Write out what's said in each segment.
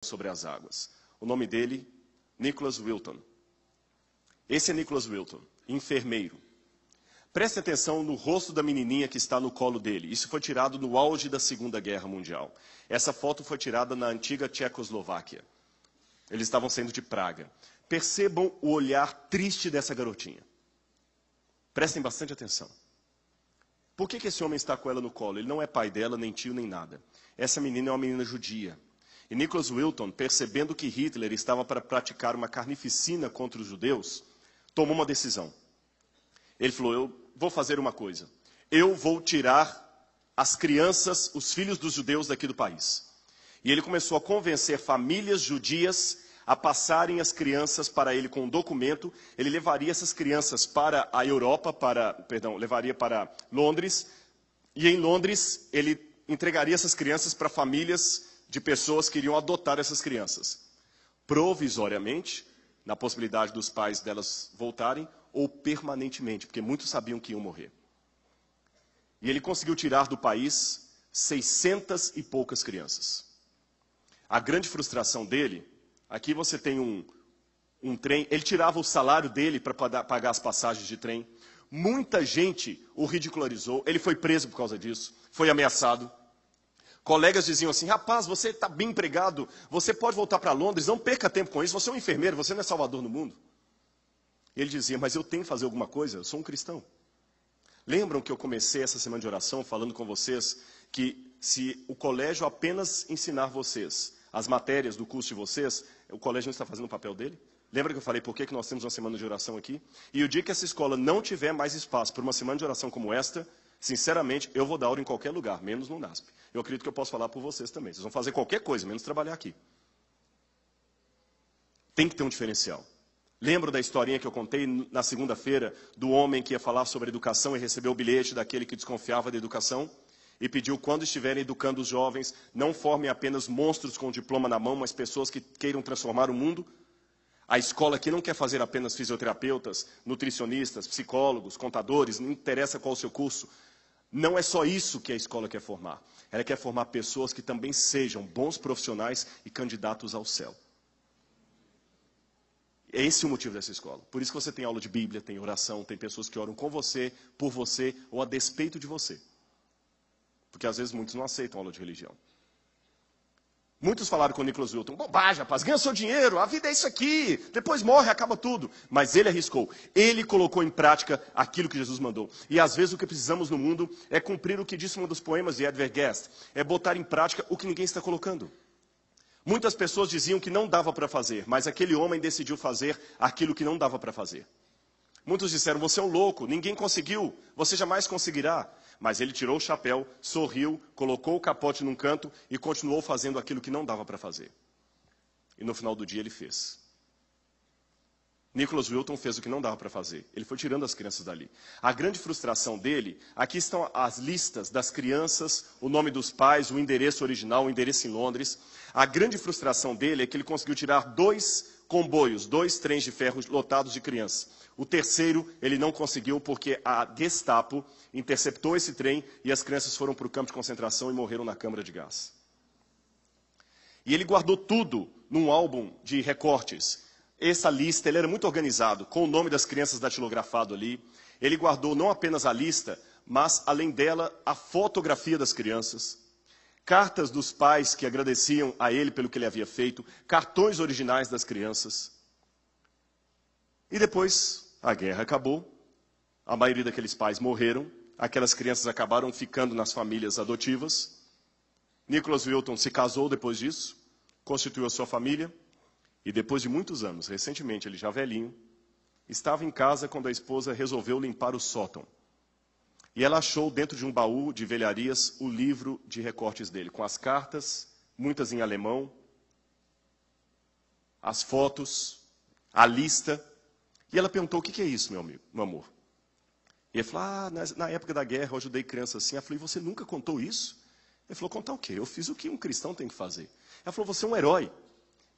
sobre as águas. O nome dele, Nicholas Wilton. Esse é Nicholas Wilton, enfermeiro. Preste atenção no rosto da menininha que está no colo dele. Isso foi tirado no auge da Segunda Guerra Mundial. Essa foto foi tirada na antiga Tchecoslováquia. Eles estavam saindo de Praga. Percebam o olhar triste dessa garotinha. Prestem bastante atenção. Por que esse homem está com ela no colo? Ele não é pai dela, nem tio, nem nada. Essa menina é uma menina judia. E Nicholas Wilton, percebendo que Hitler estava para praticar uma carnificina contra os judeus, tomou uma decisão. Ele falou, eu vou fazer uma coisa. Eu vou tirar as crianças, os filhos dos judeus daqui do país. E ele começou a convencer famílias judias a passarem as crianças para ele com um documento. Ele levaria essas crianças para a Europa, levaria para Londres. E em Londres, ele entregaria essas crianças para famílias de pessoas que iriam adotar essas crianças. Provisoriamente, na possibilidade dos pais delas voltarem, ou permanentemente, porque muitos sabiam que iam morrer. E ele conseguiu tirar do país 600 e poucas crianças. A grande frustração dele, aqui você tem um trem, ele tirava o salário dele para pagar as passagens de trem. Muita gente o ridicularizou, ele foi preso por causa disso, foi ameaçado. Colegas diziam assim, rapaz, você está bem empregado, você pode voltar para Londres, não perca tempo com isso, você é um enfermeiro, você não é salvador no mundo. Ele dizia, mas eu tenho que fazer alguma coisa, eu sou um cristão. Lembram que eu comecei essa semana de oração falando com vocês que se o colégio apenas ensinar vocês as matérias do curso de vocês, o colégio não está fazendo o papel dele? Lembra que eu falei por que nós temos uma semana de oração aqui? E o dia que essa escola não tiver mais espaço para uma semana de oração como esta, sinceramente, eu vou dar aula em qualquer lugar, menos no NASP. Eu acredito que eu posso falar por vocês também. Vocês vão fazer qualquer coisa, menos trabalhar aqui. Tem que ter um diferencial. Lembro da historinha que eu contei na segunda-feira do homem que ia falar sobre educação e recebeu o bilhete daquele que desconfiava da educação e pediu, quando estiverem educando os jovens, não formem apenas monstros com diploma na mão, mas pessoas que queiram transformar o mundo. A escola aqui não quer fazer apenas fisioterapeutas, nutricionistas, psicólogos, contadores, não interessa qual o seu curso. Não é só isso que a escola quer formar. Ela quer formar pessoas que também sejam bons profissionais e candidatos ao céu. É esse o motivo dessa escola. Por isso que você tem aula de Bíblia, tem oração, tem pessoas que oram com você, por você ou a despeito de você. Porque às vezes muitos não aceitam aula de religião. Muitos falaram com o Nicholas Wilton, bobagem, rapaz, ganha seu dinheiro, a vida é isso aqui, depois morre, acaba tudo. Mas ele arriscou, ele colocou em prática aquilo que Jesus mandou. E às vezes o que precisamos no mundo é cumprir o que disse um dos poemas de Edvard Guest, é botar em prática o que ninguém está colocando. Muitas pessoas diziam que não dava para fazer, mas aquele homem decidiu fazer aquilo que não dava para fazer. Muitos disseram, você é um louco, ninguém conseguiu, você jamais conseguirá. Mas ele tirou o chapéu, sorriu, colocou o capote num canto e continuou fazendo aquilo que não dava para fazer. E no final do dia ele fez. Nicholas Wilton fez o que não dava para fazer. Ele foi tirando as crianças dali. A grande frustração dele, aqui estão as listas das crianças, o nome dos pais, o endereço original, o endereço em Londres. A grande frustração dele é que ele conseguiu tirar 2 comboios, 2 trens de ferro lotados de crianças. O terceiro ele não conseguiu porque a Gestapo interceptou esse trem e as crianças foram para o campo de concentração e morreram na câmara de gás. E ele guardou tudo num álbum de recortes. Essa lista, ele era muito organizado, com o nome das crianças datilografado ali. Ele guardou não apenas a lista, mas, além dela, a fotografia das crianças, cartas dos pais que agradeciam a ele pelo que ele havia feito, cartões originais das crianças. E depois, a guerra acabou, a maioria daqueles pais morreram, aquelas crianças acabaram ficando nas famílias adotivas. Nicholas Wilton se casou depois disso, constituiu a sua família, e depois de muitos anos, recentemente, ele já velhinho, estava em casa quando a esposa resolveu limpar o sótão. E ela achou dentro de um baú de velharias o livro de recortes dele, com as cartas, muitas em alemão, as fotos, a lista. E ela perguntou, o que é isso, meu amigo, meu amor? E ele falou, na época da guerra eu ajudei criança assim. Ela falou, e você nunca contou isso? Ele falou, contar o quê? Eu fiz o que um cristão tem que fazer. Ela falou, você é um herói.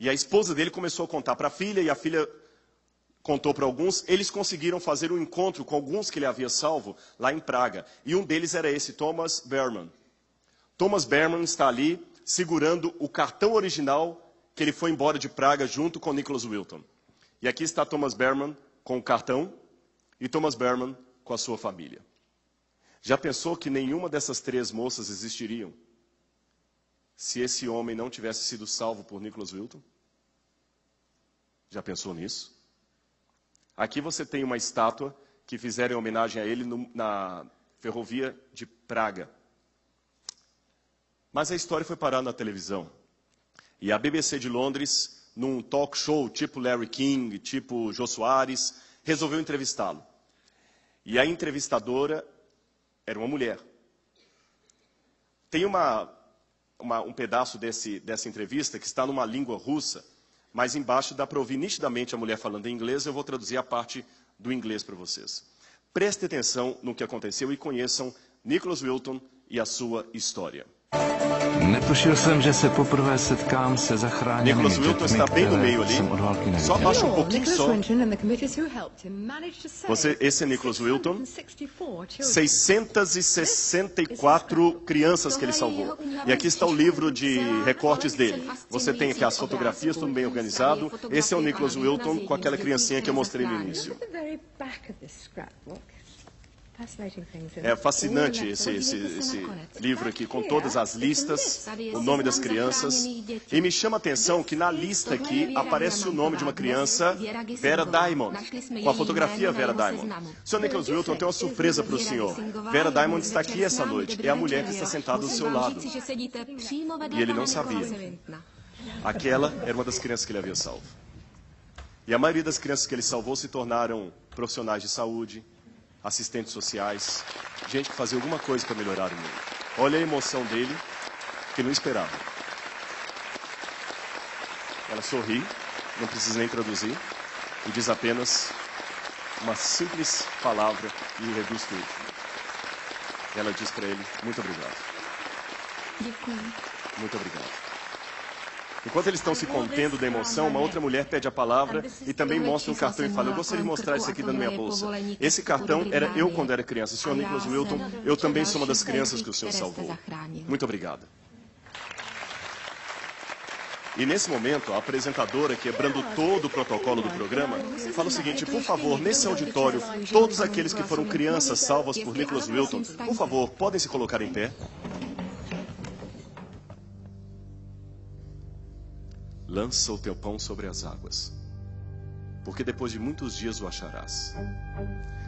E a esposa dele começou a contar para a filha, e a filha contou para alguns. Eles conseguiram fazer um encontro com alguns que ele havia salvo lá em Praga. E um deles era esse, Thomas Berman. Thomas Berman está ali segurando o cartão original que ele foi embora de Praga junto com Nicholas Wilton. E aqui está Thomas Berman com o cartão e Thomas Berman com a sua família. Já pensou que nenhuma dessas 3 moças existiriam se esse homem não tivesse sido salvo por Nicholas Wilton? Já pensou nisso? Aqui você tem uma estátua que fizeram em homenagem a ele na ferrovia de Praga. Mas a história foi parar na televisão. E a BBC de Londres, num talk show tipo Larry King, tipo Jô Soares, resolveu entrevistá-lo. E a entrevistadora era uma mulher. Tem um pedaço dessa entrevista que está numa língua russa, mas embaixo dá para ouvir nitidamente a mulher falando em inglês. Eu vou traduzir a parte do inglês para vocês. Prestem atenção no que aconteceu e conheçam Nicholas Wilton e a sua história. Nicholas Wilton está bem no meio ali. Só abaixa um pouquinho só. Esse é Nicholas Wilton. 664 crianças que ele salvou. E aqui está o livro de recortes dele. Você tem aqui as fotografias, tudo bem organizado. Esse é o Nicholas Wilton com aquela criancinha que eu mostrei no início. É fascinante esse livro aqui, com todas as listas, o nome das crianças. E me chama a atenção que na lista aqui aparece o nome de uma criança, Vera Diamond, com a fotografia Vera Diamond. Sr. Nicholas Wilton, tem uma surpresa para o senhor. Vera Diamond está aqui essa noite. É a mulher que está sentada do seu lado. E ele não sabia. Aquela era uma das crianças que ele havia salvo. E a maioria das crianças que ele salvou se tornaram profissionais de saúde, assistentes sociais, gente que fazia alguma coisa para melhorar o mundo. Olha a emoção dele, que não esperava. Ela sorri, não precisa nem traduzir, e diz apenas uma simples palavra e reduz tudo. Ela diz para ele, muito obrigado. Muito obrigado. Enquanto eles estão se contendo da emoção, uma outra mulher pede a palavra e também mostra um cartão e fala, eu gostaria de mostrar isso aqui dentro da minha bolsa. Esse cartão era eu quando era criança. Sr. Nicholas Wilton, eu também sou uma das crianças que o senhor salvou. Muito obrigado. E nesse momento, a apresentadora, quebrando todo o protocolo do programa, fala o seguinte, por favor, nesse auditório, todos aqueles que foram crianças salvas por Nicholas Wilton, por favor, podem se colocar em pé? Lança o teu pão sobre as águas, porque depois de muitos dias o acharás.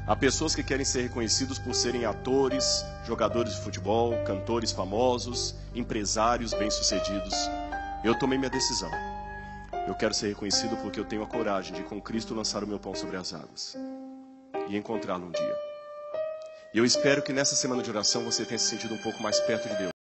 Há pessoas que querem ser reconhecidos por serem atores, jogadores de futebol, cantores famosos, empresários bem-sucedidos. Eu tomei minha decisão. Eu quero ser reconhecido porque eu tenho a coragem de, com Cristo, lançar o meu pão sobre as águas e encontrá-lo um dia. E eu espero que nessa semana de oração você tenha se sentido um pouco mais perto de Deus.